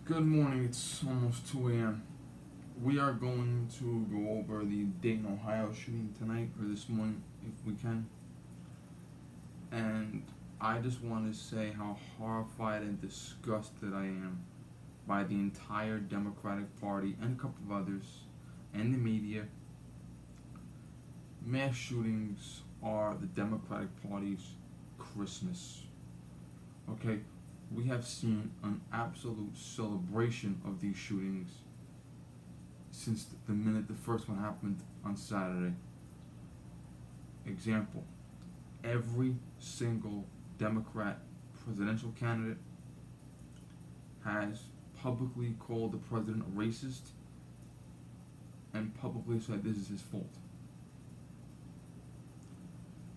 Good morning, it's almost 2 a.m. We are going to go over the Dayton, Ohio shooting tonight, or this morning, if we can. And I just want to say how horrified and disgusted I am by the entire Democratic Party and a couple of others, and the media. Mass shootings are the Democratic Party's Christmas. Okay, we have seen an absolute celebration of these shootings since the minute the first one happened on Saturday. Example, every single Democrat presidential candidate has publicly called the president a racist and publicly said this is his fault.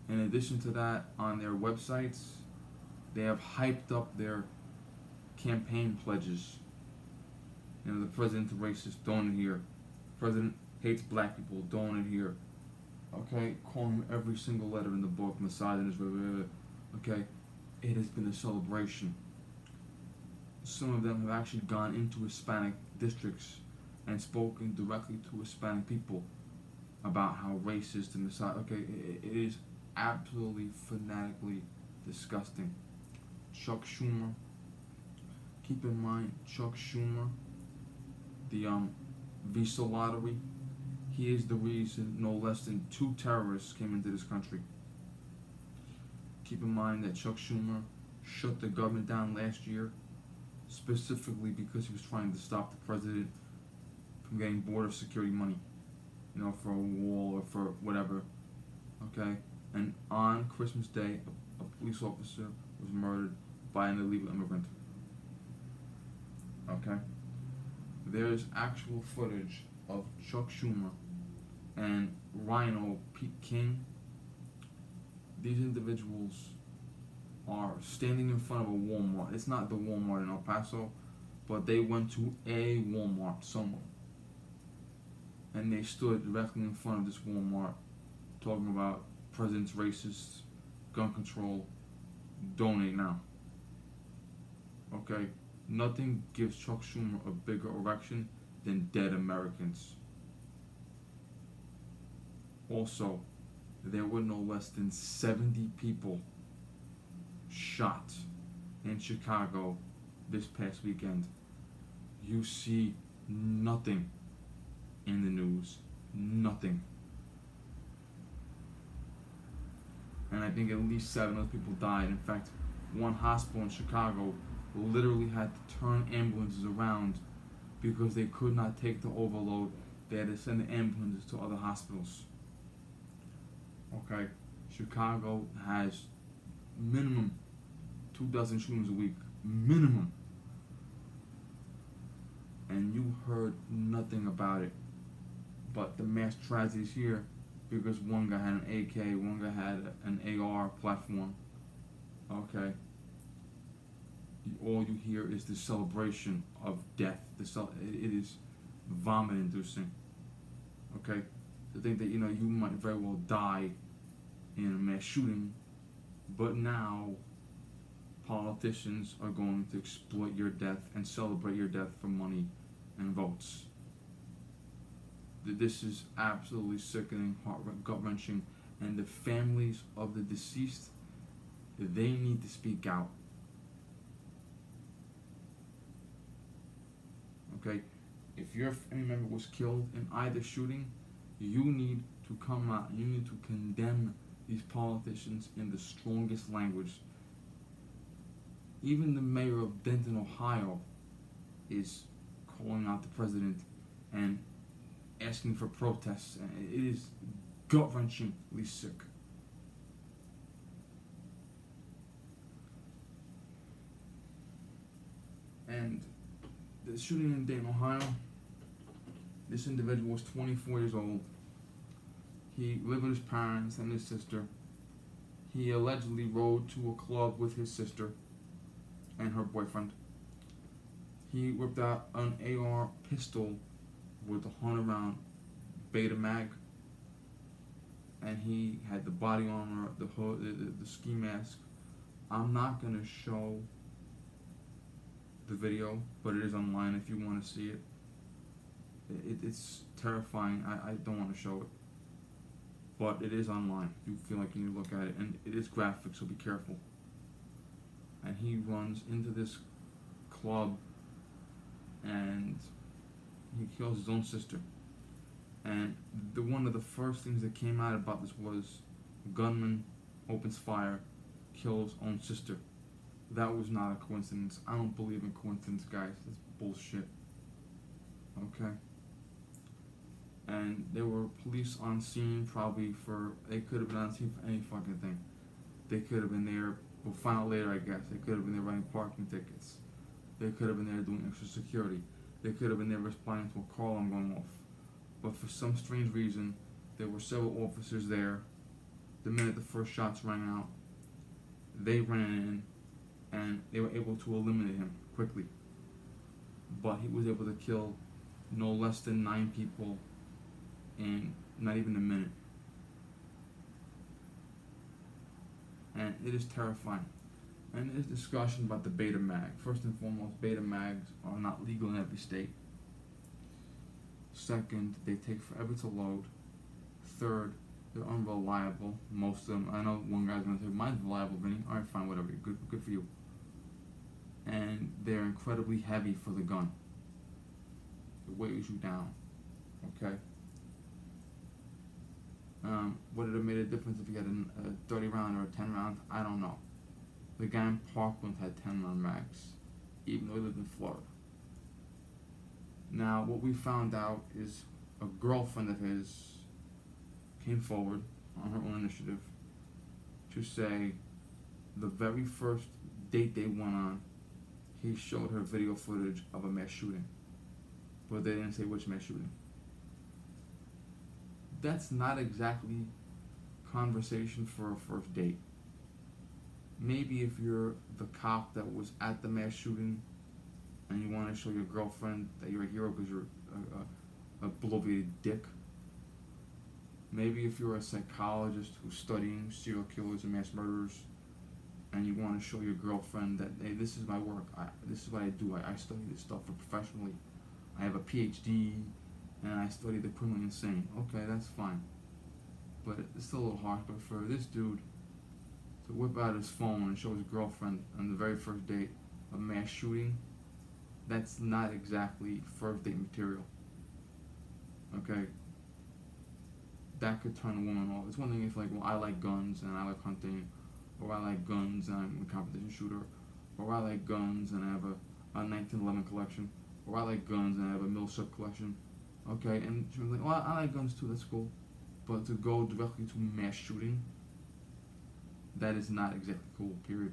In addition to that, on their websites, they have hyped up their campaign pledges. The president's a racist, don't adhere. President hates black people, don't adhere. Okay, calling him every single letter in the book, misogynist, okay. It has been a celebration. Some of them have actually gone into Hispanic districts and spoken directly to Hispanic people about how racist and misogynist. Okay, it is absolutely fanatically disgusting. Chuck Schumer. Keep in mind, Chuck Schumer, the visa lottery. He is the reason no less than 2 terrorists came into this country. Keep in mind that Chuck Schumer shut the government down last year, specifically because he was trying to stop the president from getting border security money, for a wall or for whatever. Okay, and on Christmas Day, a police officer was murdered by an illegal immigrant. Okay, there's actual footage of Chuck Schumer and Rhino Pete King. These individuals are standing in front of a Walmart. It's not the Walmart in El Paso, but they went to a Walmart somewhere. And they stood directly in front of this Walmart talking about president's racist, gun control, donate now. Okay? Nothing gives Chuck Schumer a bigger erection than dead Americans. Also, there were no less than 70 people shot in Chicago this past weekend. You see nothing in the news. Nothing. And I think at least 7 other people died. In fact, one hospital in Chicago literally had to turn ambulances around because they could not take the overload. They had to send the ambulances to other hospitals. Okay, Chicago has minimum 2 dozen shootings a week, minimum, and you heard nothing about it. But the mass tragedies here, because one guy had an AK, one guy had an AR platform. Okay, all you hear is the celebration of death. It is vomit-inducing. Okay, to think that you might very well die in a mass shooting, but now politicians are going to exploit your death and celebrate your death for money and votes. This is absolutely sickening, gut-wrenching, and the families of the deceased, they need to speak out. Okay, if your family member was killed in either shooting, you need to come out. You need to condemn these politicians in the strongest language. Even the mayor of Dayton, Ohio, is calling out the president and asking for protests. It is gut-wrenchingly sick. And the shooting in Dayton, Ohio, this individual was 24 years old. He lived with his parents and his sister. He allegedly rode to a club with his sister and her boyfriend. He whipped out an AR pistol with a 100-round Beta Mag, and he had the body armor, the hood, the ski mask. I'm not gonna show the video, but it is online if you want to see it. It's terrifying. I don't want to show it, but it is online if you feel like you need to look at it, and it is graphic, so be careful. And he runs into this club and he kills his own sister. And one of the first things that came out about this was a gunman opens fire, kills own sister. That was not a coincidence. I don't believe in coincidence, guys. That's bullshit. Okay? And there were police on scene they could have been on scene for any fucking thing. They could have been there, we'll find out later I guess, they could have been there writing parking tickets. They could have been there doing extra security. They could have been there responding to a call alarm going off. But for some strange reason, there were several officers there. The minute the first shots rang out, they ran in and they were able to eliminate him quickly. But he was able to kill no less than 9 people in not even a minute. And it is terrifying. And there's discussion about the beta mag. First and foremost, beta mags are not legal in every state. Second, they take forever to load. Third, they're unreliable. Most of them. I know one guy's gonna say, "Mine's reliable, Vinny." All right, fine, whatever. Good for you. And they're incredibly heavy for the gun. It weighs you down. Okay. Would it have made a difference if you had a 30 round or a 10 round? I don't know. The guy in Parkland had 10 round mags, even though he lived in Florida. Now, what we found out is a girlfriend of his came forward on her own initiative to say the very first date they went on, he showed her video footage of a mass shooting, but they didn't say which mass shooting. That's not exactly conversation for a first date. Maybe if you're the cop that was at the mass shooting and you want to show your girlfriend that you're a hero because you're a bloviated dick. Maybe if you're a psychologist who's studying serial killers and mass murderers and you want to show your girlfriend that, hey, this is my work, this is what I do, I study this stuff professionally, I have a PhD and I study the criminally insane. Okay, that's fine. But it's still a little harsh. But for this dude to whip out his phone and show his girlfriend on the very first date a mass shooting, that's not exactly first date material. Okay? That could turn a woman off. It's one thing if, like, well, I like guns and I like hunting, or I like guns and I'm a competition shooter, or I like guns and I have a 1911 collection, or I like guns and I have a Milsub collection. Okay, and she was like, well, I like guns too, that's cool. But to go directly to mass shooting, that is not exactly cool, period.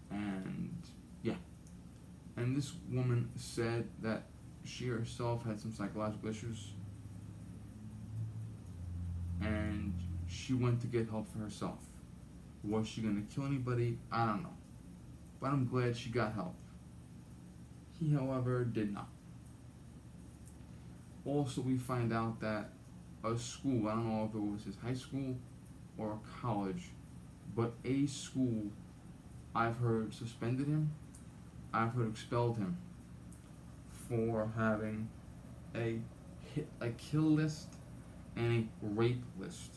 And, yeah. And this woman said that she herself had some psychological issues, and she went to get help for herself. Was she going to kill anybody? I don't know. But I'm glad she got help. He, however, did not. Also, we find out that a school, I don't know if it was his high school or a college, but a school, I've heard suspended him, I've heard expelled him for having a kill list and a rape list.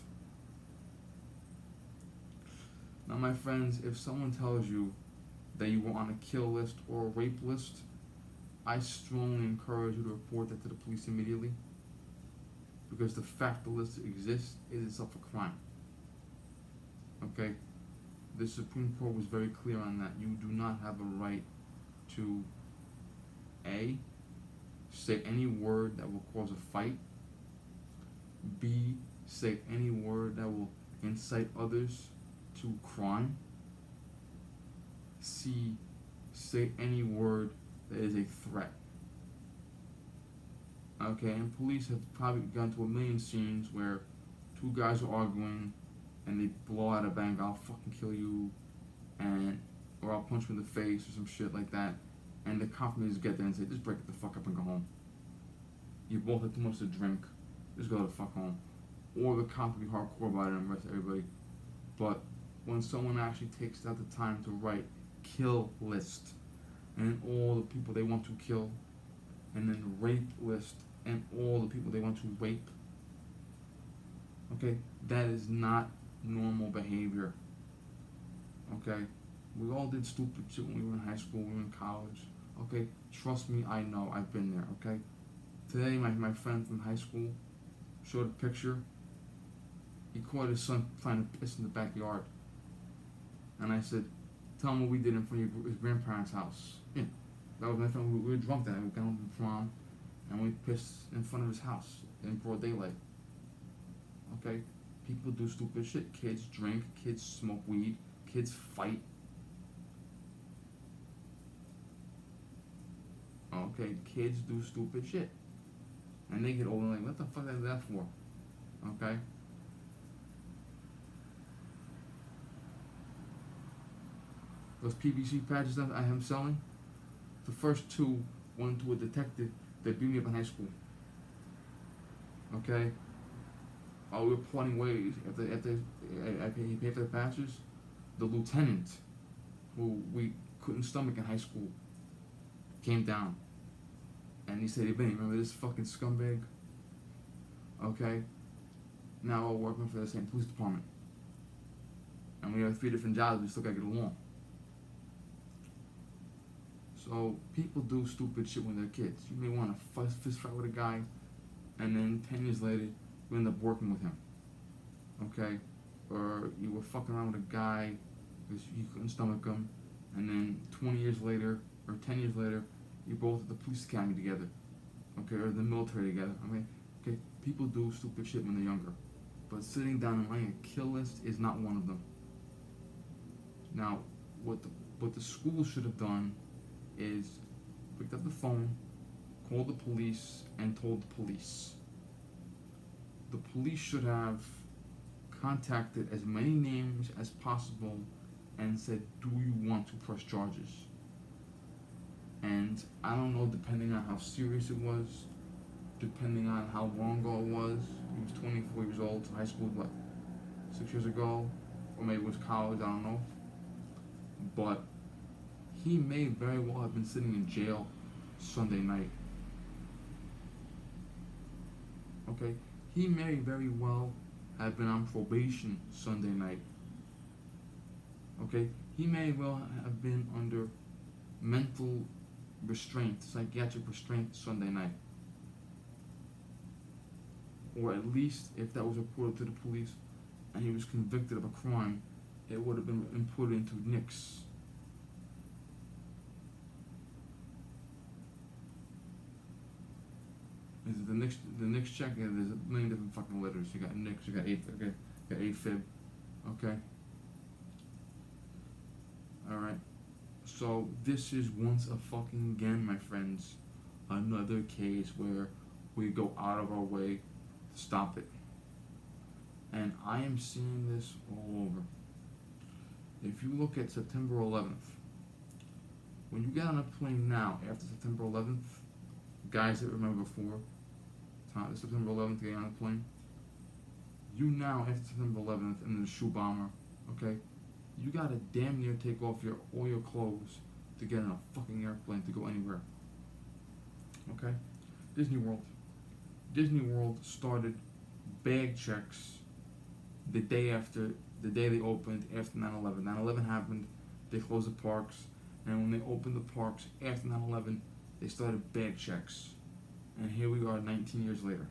Now, my friends, if someone tells you that you were on a kill list or a rape list, I strongly encourage you to report that to the police immediately, because the fact the list exists is itself a crime. Okay? The Supreme Court was very clear on that. You do not have a right to A, say any word that will cause a fight, B, say any word that will incite others to crime, C, say any word that is a threat. Okay, and police have probably gone to a million scenes where two guys are arguing and they blow out a bang, I'll fucking kill you, or I'll punch you in the face or some shit like that, and the cop may just get there and say, just break it the fuck up and go home. You both had too much to drink, just go the fuck home. Or the cop will be hardcore about it and arrest everybody. But when someone actually takes out the time to write, kill list and all the people they want to kill, and then rape list and all the people they want to rape. Okay, that is not normal behavior. Okay, we all did stupid shit when we were in high school, we were in college. Okay, trust me, I know, I've been there. Okay, today my friend from high school showed a picture. He caught his son trying to piss in the backyard, and I said, "Tell him what we did in front of his grandparents' house." Yeah, that was my friend. We were drunk that night. We got home from prom, and we pissed in front of his house in broad daylight. Okay, people do stupid shit. Kids drink. Kids smoke weed. Kids fight. Okay, kids do stupid shit, and they get older like, what the fuck is that for? Okay. Those PVC patches that I am selling, the first two went to a detective that beat me up in high school. Okay? We were parting ways he paid for the patches. The lieutenant, who we couldn't stomach in high school, came down. And he said, "Hey, Benny, remember this fucking scumbag? Okay? Now we're working for the same police department. And we have 3 different jobs, we still gotta get along." So people do stupid shit when they're kids. You may want to fist fight with a guy, and then 10 years later, you end up working with him. Okay? Or you were fucking around with a guy because you couldn't stomach him, and then 20 years later, or 10 years later, you're both at the police academy together. Okay? Or the military together. I mean, okay, people do stupid shit when they're younger. But sitting down and writing a kill list is not one of them. Now, what the school should have done is picked up the phone, called the police, and told the police. The police should have contacted as many names as possible and said, "Do you want to press charges?" And I don't know, depending on how serious it was, depending on how long ago it was. He was 24 years old, high school, what, 6 years ago? Or maybe it was college, I don't know. But he may very well have been sitting in jail Sunday night. Okay? He may very well have been on probation Sunday night. Okay? He may well have been under mental restraint, psychiatric restraint Sunday night. Or at least, if that was reported to the police and he was convicted of a crime, it would have been put into NICS. The NICS check, yeah, there's a million different fucking letters. You got NICS, you got AFib, okay? Alright. So this is once again, my friends, another case where we go out of our way to stop it. And I am seeing this all over. If you look at September 11th, when you get on a plane now after September 11th, guys that remember before, September 11th, getting on a plane, you now after September 11th and the shoe bomber, okay, you gotta damn near take off all your clothes to get on a fucking airplane to go anywhere. Okay? Disney World started bag checks the day they opened after 9/11. 9/11 happened, they closed the parks, and when they opened the parks after 9/11, they started bag checks. And here we are 19 years later.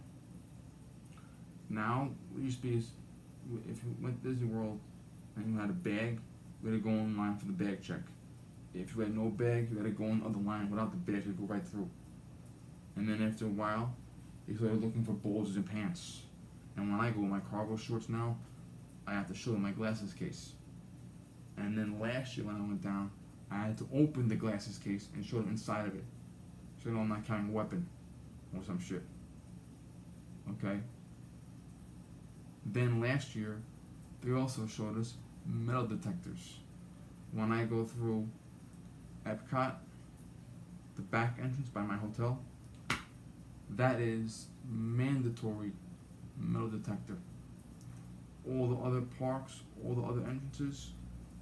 Now, it used to be, if you went to Disney World and you had a bag, you had to go in line for the bag check. If you had no bag, you had to go in the other line without the bag, you had to go right through. And then after a while, they started looking for bulges and pants. And when I go with my cargo shorts now, I have to show them my glasses case. And then last year when I went down, I had to open the glasses case and show them inside of it. So I'm not carrying a weapon or some shit. Okay? Then last year, they also showed us metal detectors. When I go through Epcot, the back entrance by my hotel, that is mandatory metal detector. All the other parks, all the other entrances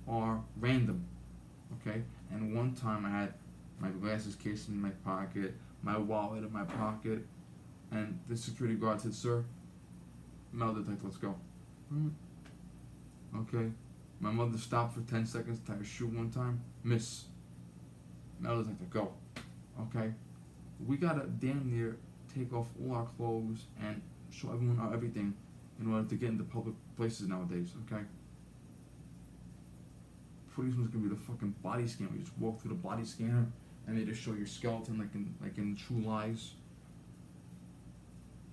are random. Okay? And one time I had my glasses case in my pocket, my wallet in my pocket, and the security guard said, "Sir, metal detector, let's go." Okay? My mother stopped for 10 seconds to tie a shoe one time. "Miss, metal detector, go." Okay? We gotta damn near take off all our clothes and show everyone our everything in order to get into public places nowadays, okay? Pretty soon it's gonna be the fucking body scanner. You just walk through the body scanner and they just show your skeleton like in True Lies.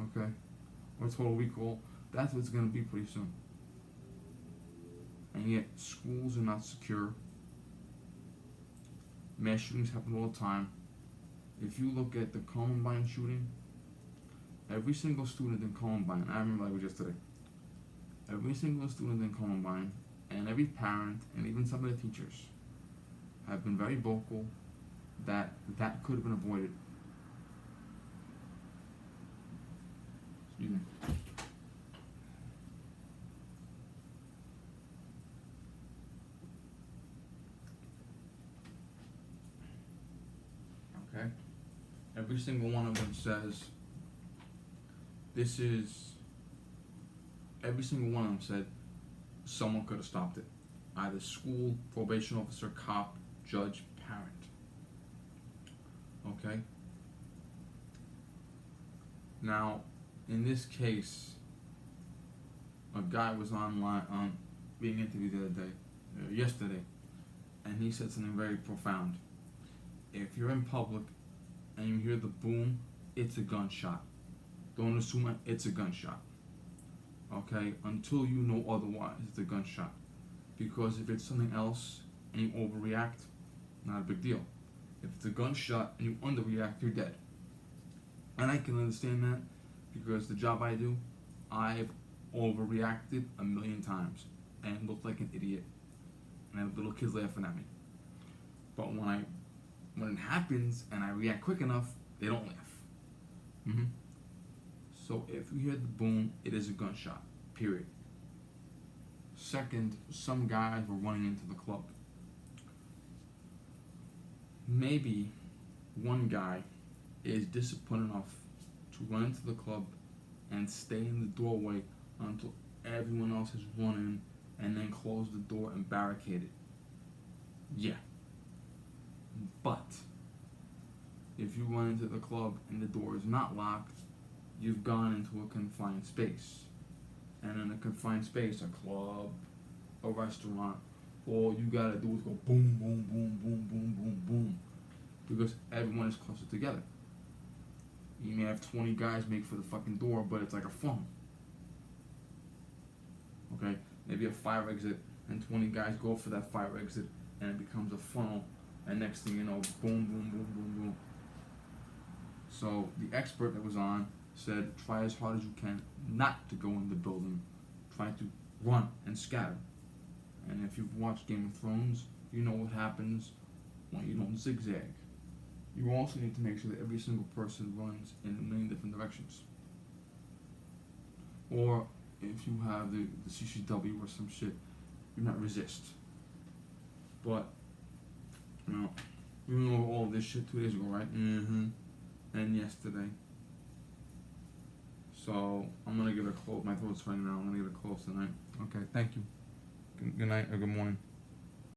Okay? Or Total Recall. That's what it's gonna be pretty soon. And yet schools are not secure. Mass shootings happen all the time. If you look at the Columbine shooting, every single student in Columbine, I remember like it was yesterday, every single student in Columbine and every parent and even some of the teachers have been very vocal that that could have been avoided. Excuse me. Okay? Every single one of them says every single one of them said someone could have stopped it. Either school, probation officer, cop, judge, parent. Okay? Now, in this case, a guy was online being interviewed the other day, yesterday, and he said something very profound. If you're in public and you hear the boom, it's a gunshot. Don't assume it's a gunshot. Okay? Until you know otherwise, it's a gunshot. Because if it's something else and you overreact, not a big deal. If it's a gunshot and you underreact, you're dead. And I can understand that because the job I do, I've overreacted a million times and looked like an idiot. And I have little kids laughing at me. But when it happens and I react quick enough, they don't laugh. So if you hear the boom, it is a gunshot. Period. Second, some guys were running into the club. Maybe one guy is disciplined enough to run into the club and stay in the doorway until everyone else has run in and then close the door and barricade it. Yeah. But if you run into the club and the door is not locked, you've gone into a confined space. And in a confined space, a club, a restaurant, all you gotta do is go boom, boom, boom, boom, boom, boom, boom. Because everyone is closer together. You may have 20 guys make for the fucking door, but it's like a funnel. Okay? Maybe a fire exit, and 20 guys go for that fire exit, and it becomes a funnel, and next thing you know, boom, boom, boom, boom, boom. So the expert that was on said, try as hard as you can not to go in the building. Try to run and scatter. And if you've watched Game of Thrones, you know what happens when you don't zigzag. You also need to make sure that every single person runs in a million different directions. Or if you have the CCW or some shit, you not resist. But, you know all this shit 2 days ago, right? And yesterday. So, I'm gonna get a close. My throat's right now. I'm gonna get a close tonight. Okay, thank you. Good night or good morning.